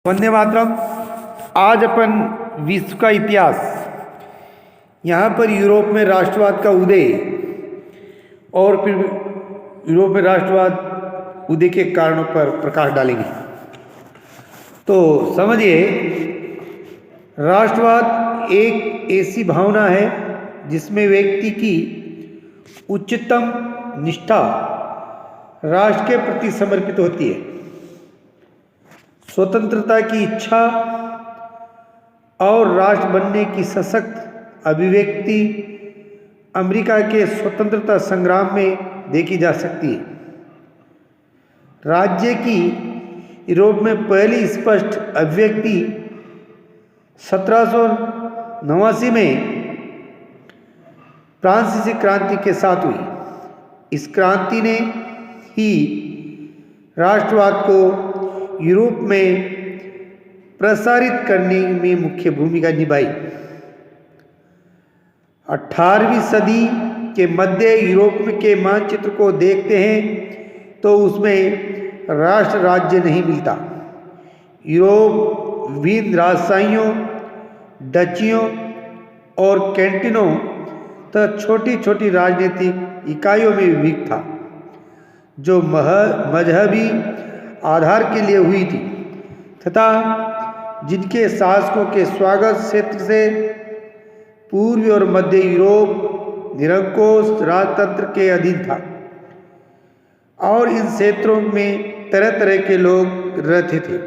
वंदे मातरम। आज अपन विश्व का इतिहास, यहाँ पर यूरोप में राष्ट्रवाद का उदय और फिर यूरोप में राष्ट्रवाद उदय के कारणों पर प्रकाश डालेंगे। तो समझिए, राष्ट्रवाद एक ऐसी भावना है जिसमें व्यक्ति की उच्चतम निष्ठा राष्ट्र के प्रति समर्पित होती है। स्वतंत्रता की इच्छा और राष्ट्र बनने की सशक्त अभिव्यक्ति अमेरिका के स्वतंत्रता संग्राम में देखी जा सकती है। राज्य की यूरोप में पहली स्पष्ट अभिव्यक्ति 1789 में फ्रांसीसी क्रांति के साथ हुई। इस क्रांति ने ही राष्ट्रवाद को यूरोप में प्रसारित करने में मुख्य भूमिका निभाई। 18वीं सदी के मध्य यूरोप के मानचित्र को देखते हैं तो उसमें राष्ट्र राज्य नहीं मिलता। यूरोप विभिन्न राजशाहियों, डचियों और कैंटिनों तथा छोटी छोटी राजनीतिक इकाइयों में विभक्त था, जो मजहबी आधार के लिए हुई थी तथा जिनके शासकों के स्वागत क्षेत्र से पूर्वी और मध्य यूरोप निरंकुश राजतंत्र के अधीन था और इन क्षेत्रों में तरह तरह के लोग रहते थे।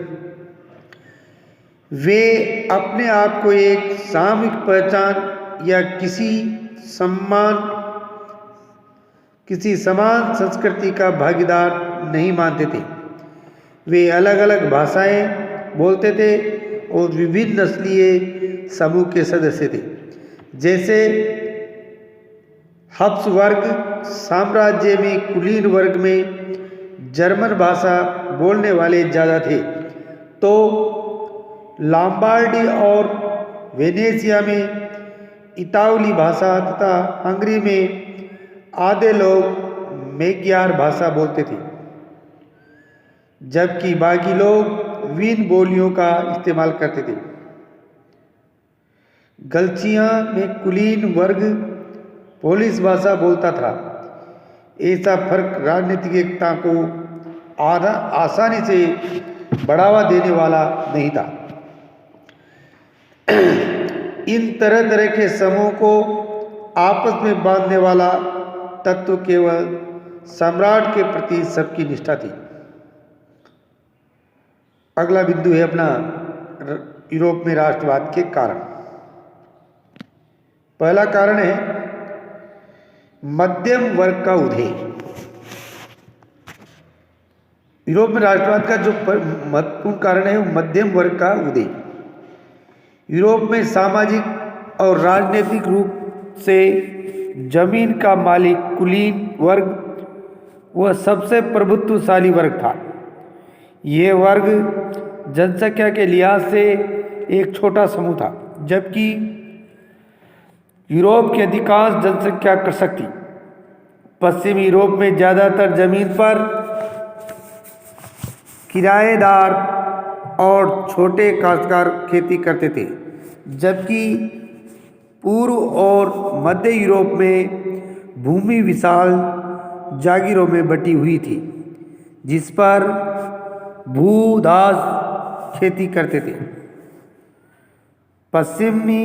वे अपने आप को एक सामूहिक पहचान या किसी समान संस्कृति का भागीदार नहीं मानते थे। वे अलग अलग भाषाएं बोलते थे और विभिन्न नस्लीय समूह के सदस्य थे। जैसे हब्सबर्ग साम्राज्य में कुलीन वर्ग में जर्मन भाषा बोलने वाले ज़्यादा थे, तो लॉम्बार्डी और वेनेशिया में इतालवी भाषा तथा हंगरी में आधे लोग मैग्यार भाषा बोलते थे, जबकि बाकी लोग विभिन्न बोलियों का इस्तेमाल करते थे। गल्सिया में कुलीन वर्ग पोलिश भाषा बोलता था। ऐसा फर्क राजनीतिक एकता को आसानी से बढ़ावा देने वाला नहीं था। इन तरह तरह के समूह को आपस में बांधने वाला तत्व केवल सम्राट के प्रति सबकी निष्ठा थी। अगला बिंदु है अपना यूरोप में राष्ट्रवाद के कारण। पहला कारण है मध्यम वर्ग का उदय। यूरोप में राष्ट्रवाद का जो महत्वपूर्ण कारण है वो मध्यम वर्ग का उदय। यूरोप में सामाजिक और राजनीतिक रूप से जमीन का मालिक कुलीन वर्ग वह सबसे प्रभुत्वशाली वर्ग था। ये वर्ग जनसंख्या के लिहाज से एक छोटा समूह था, जबकि यूरोप की अधिकांश जनसंख्या कृषक थी। पश्चिमी यूरोप में ज़्यादातर जमीन पर किराएदार और छोटे काश्तकार खेती करते थे, जबकि पूर्व और मध्य यूरोप में भूमि विशाल जागीरों में बटी हुई थी, जिस पर भूदास खेती करते थे। पश्चिमी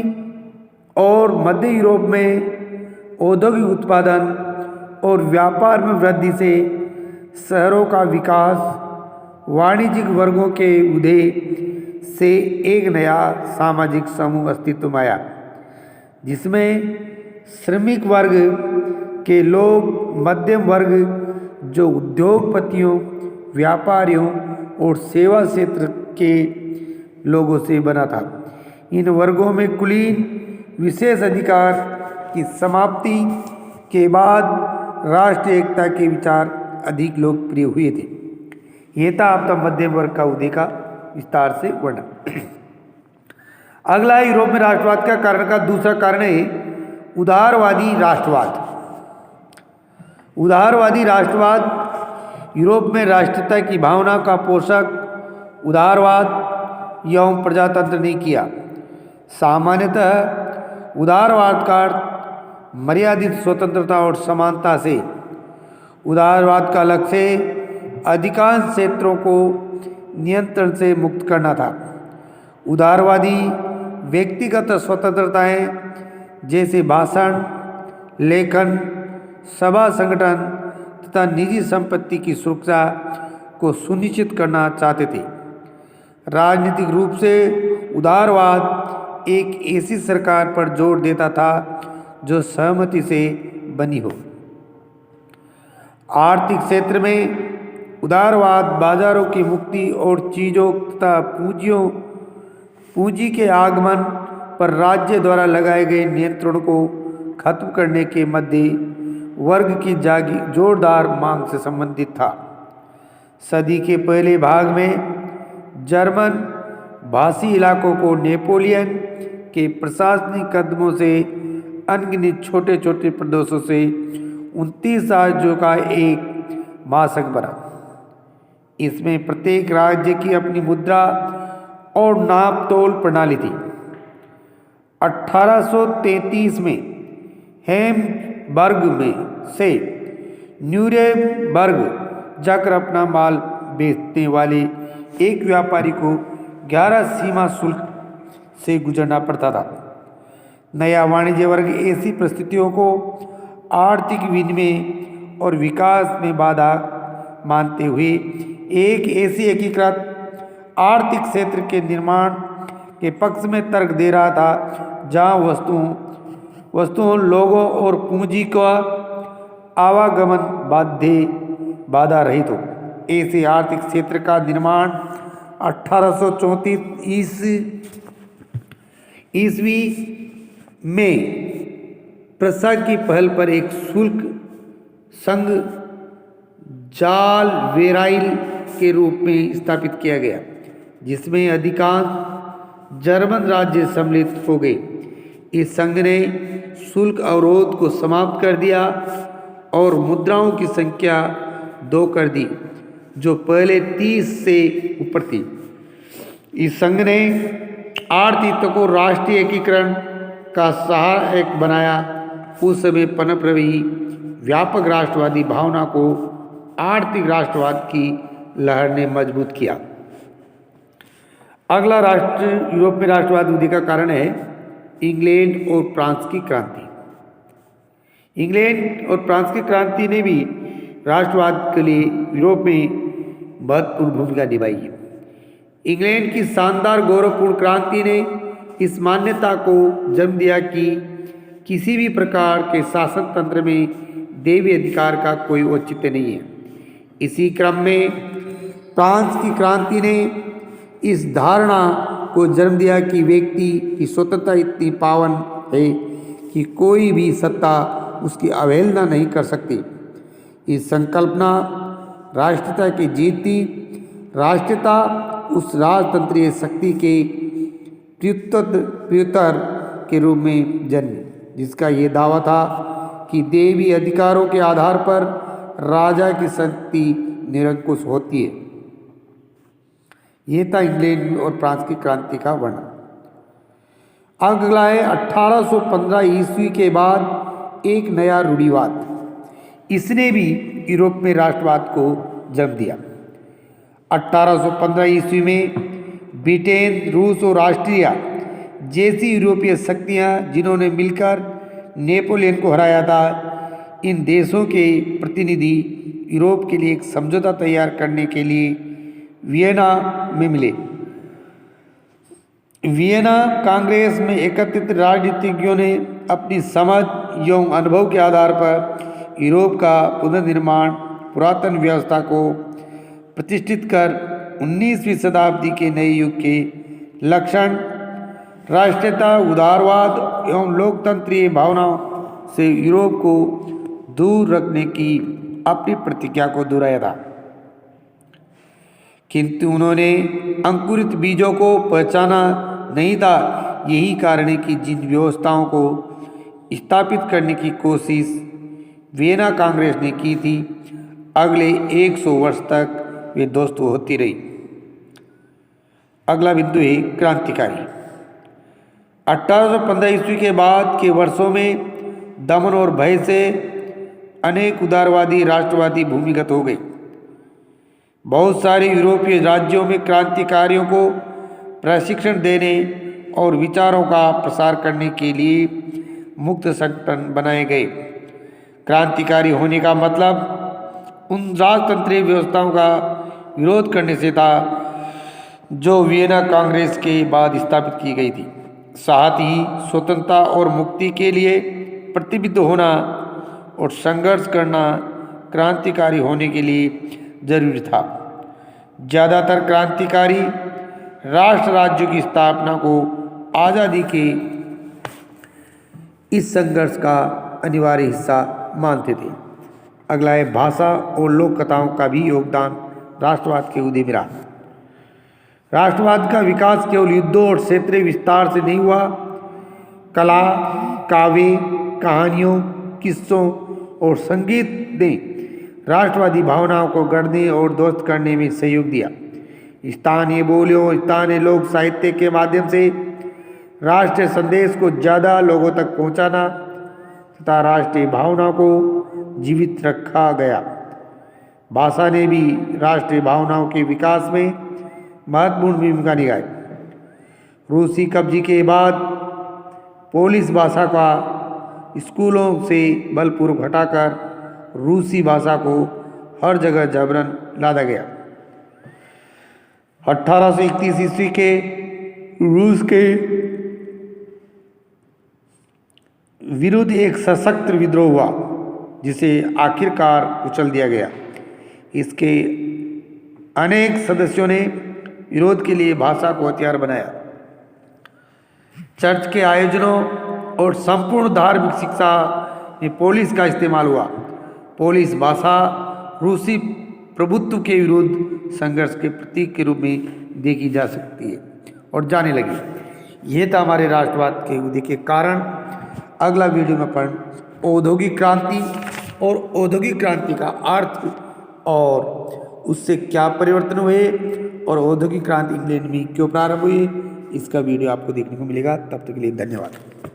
और मध्य यूरोप में औद्योगिक उत्पादन और व्यापार में वृद्धि से शहरों का विकास, वाणिज्यिक वर्गों के उदय से एक नया सामाजिक समूह अस्तित्व में आया, जिसमें श्रमिक वर्ग के लोग, मध्यम वर्ग जो उद्योगपतियों, व्यापारियों और सेवा क्षेत्र के लोगों से बना था। इन वर्गों में कुलीन विशेष अधिकार की समाप्ति के बाद राष्ट्रीय एकता के विचार अधिक लोकप्रिय हुए थे। यह था आपका मध्यम वर्ग का उदय का विस्तार से वर्णन। अगला है यूरोप में राष्ट्रवाद का कारण का दूसरा कारण है उदारवादी राष्ट्रवाद। उदारवादी राष्ट्रवाद यूरोप में राष्ट्रीयता की भावना का पोषक उदारवाद एवं प्रजातंत्र ने किया। सामान्यतः उदारवाद का अर्थ मर्यादित स्वतंत्रता और समानता से। उदारवाद का लक्ष्य अधिकांश क्षेत्रों को नियंत्रण से मुक्त करना था। उदारवादी व्यक्तिगत स्वतंत्रताएं जैसे भाषण, लेखन, सभा संगठन तथा निजी संपत्ति की सुरक्षा को सुनिश्चित करना चाहते थे। राजनीतिक रूप से उदारवाद एक ऐसी सरकार पर जोर देता था जो सहमति से बनी हो। आर्थिक क्षेत्र में उदारवाद बाजारों की मुक्ति और चीजों तथा पूंजी के आगमन पर राज्य द्वारा लगाए गए नियंत्रण को खत्म करने के मध्य वर्ग की जोरदार मांग से संबंधित था। सदी के पहले भाग में जर्मन भाषी इलाकों को नेपोलियन के प्रशासनिक कदमों से अनगिनत छोटे छोटे प्रदेशों से 29 राज्यों का एक महासंघ बना। इसमें प्रत्येक राज्य की अपनी मुद्रा और नाप तोल प्रणाली थी। 1833 में हैम्बर्ग में से न्यूरेमबर्ग जाकर अपना माल बेचने वाले एक व्यापारी को 11 सीमा शुल्क से गुजरना पड़ता था। नया वाणिज्य वर्ग ऐसी परिस्थितियों को आर्थिक विनिमय और विकास में बाधा मानते हुए एक ऐसी एकीकृत आर्थिक क्षेत्र के निर्माण के पक्ष में तर्क दे रहा था जहां वस्तुओं, लोगों और पूंजी का आवागमन बाधा रहित हो। ऐसे आर्थिक क्षेत्र का निर्माण 1834 ईस्वी में प्रसा की पहल पर एक शुल्क संघ जाल वेराइल के रूप में स्थापित किया गया, जिसमें अधिकांश जर्मन राज्य सम्मिलित हो गए। इस संघ ने शुल्क अवरोध को समाप्त कर दिया और मुद्राओं की संख्या 2 कर दी, जो पहले 30 से ऊपर थी। इस संघ ने आर्थिक को राष्ट्रीय एकीकरण का सहायक बनाया। उस समय पनप रही व्यापक राष्ट्रवादी भावना को आर्थिक राष्ट्रवाद की लहर ने मजबूत किया। अगला राष्ट्र यूरोप में राष्ट्रवाद वृद्धि का कारण है इंग्लैंड और फ्रांस की क्रांति। इंग्लैंड और फ्रांस की क्रांति ने भी राष्ट्रवाद के लिए यूरोप में महत्वपूर्ण भूमिका निभाई है। इंग्लैंड की शानदार गौरवपूर्ण क्रांति ने इस मान्यता को जन्म दिया कि किसी भी प्रकार के शासन तंत्र में दैवी अधिकार का कोई औचित्य नहीं है। इसी क्रम में फ्रांस की क्रांति ने इस धारणा को जन्म दिया कि व्यक्ति की स्वतंत्रता इतनी पावन है कि कोई भी सत्ता उसकी अवहेलना नहीं कर सकती। इस संकल्पना राष्ट्रीयता की जीत थी। राष्ट्रीयता उस राजतंत्रीय शक्ति के प्रत्युत्तर के रूप में जन्मी, जिसका ये दावा था कि दैवी अधिकारों के आधार पर राजा की शक्ति निरंकुश होती है। यह था इंग्लैंड और फ्रांस की क्रांति का वर्णन। अगला है 1815 ईस्वी के बाद एक नया रूढ़िवाद। इसने भी यूरोप में राष्ट्रवाद को जन्म दिया। 1815 ईस्वी में ब्रिटेन, रूस और ऑस्ट्रिया जैसी यूरोपीय शक्तियां जिन्होंने मिलकर नेपोलियन को हराया था, इन देशों के प्रतिनिधि यूरोप के लिए एक समझौता तैयार करने के लिए वियना में मिले। वियना कांग्रेस में एकत्रित राजनीतिज्ञों ने अपनी समझ एवं अनुभव के आधार पर यूरोप का पुनर्निर्माण, पुरातन व्यवस्था को प्रतिष्ठित कर 19वीं शताब्दी के नए युग के लक्षण राष्ट्रीयता, उदारवाद एवं लोकतंत्रीय भावनाओं से यूरोप को दूर रखने की अपनी प्रतिज्ञा को दोहराया था। किंतु उन्होंने अंकुरित बीजों को पहचाना नहीं था। यही कारण है कि जिन व्यवस्थाओं को स्थापित करने की कोशिश वियना कांग्रेस ने की थी, अगले 100 वर्ष तक वे दोस्त होती रही। अगला बिंदु है क्रांतिकारी। 1815 ईस्वी के बाद के वर्षों में दमन और भय से अनेक उदारवादी राष्ट्रवादी भूमिगत हो गए। बहुत सारे यूरोपीय राज्यों में क्रांतिकारियों को प्रशिक्षण देने और विचारों का प्रसार करने के लिए मुक्त संगठन बनाए गए। क्रांतिकारी होने का मतलब उन राजतंत्रीय व्यवस्थाओं का विरोध करने से था जो वियना कांग्रेस के बाद स्थापित की गई थी। साथ ही स्वतंत्रता और मुक्ति के लिए प्रतिबद्ध होना और संघर्ष करना क्रांतिकारी होने के लिए जरूरी था। ज़्यादातर क्रांतिकारी राष्ट्र राज्यों की स्थापना को आज़ादी के इस संघर्ष का अनिवार्य हिस्सा मानते थे। अगला है भाषा और लोक कथाओं का भी योगदान राष्ट्रवाद के उदय में रहा। राष्ट्रवाद का विकास केवल युद्धों और क्षेत्रीय विस्तार से नहीं हुआ। कला, काव्य, कहानियों, किस्सों और संगीत ने राष्ट्रवादी भावनाओं को गढ़ने और ध्वस्त करने में सहयोग दिया। स्थानीय बोलियों, स्थानीय लोक साहित्य के माध्यम से राष्ट्रीय संदेश को ज़्यादा लोगों तक पहुंचाना तथा राष्ट्रीय भावनाओं को जीवित रखा गया। भाषा ने भी राष्ट्रीय भावनाओं के विकास में महत्वपूर्ण भूमिका निभाई। रूसी कब्जे के बाद पोलिश भाषा का स्कूलों से बलपूर्वक हटाकर रूसी भाषा को हर जगह जबरन लादा गया। 1831 ईस्वी के रूस के विरुद्ध एक सशक्त विद्रोह हुआ जिसे आखिरकार कुचल दिया गया। इसके अनेक सदस्यों ने विरोध के लिए भाषा को हथियार बनाया। चर्च के आयोजनों और संपूर्ण धार्मिक शिक्षा में पोलिश का इस्तेमाल हुआ। पोलिश भाषा रूसी प्रभुत्व के विरुद्ध संघर्ष के प्रतीक के रूप में देखी जा सकती है और जाने लगी। यह था हमारे राष्ट्रवाद के उदय के कारण। अगला वीडियो में अपन औद्योगिक क्रांति और औद्योगिक क्रांति का अर्थ और उससे क्या परिवर्तन हुए और औद्योगिक क्रांति इंग्लैंड में क्यों प्रारंभ हुई, इसका वीडियो आपको देखने को मिलेगा। तब तक के लिए धन्यवाद।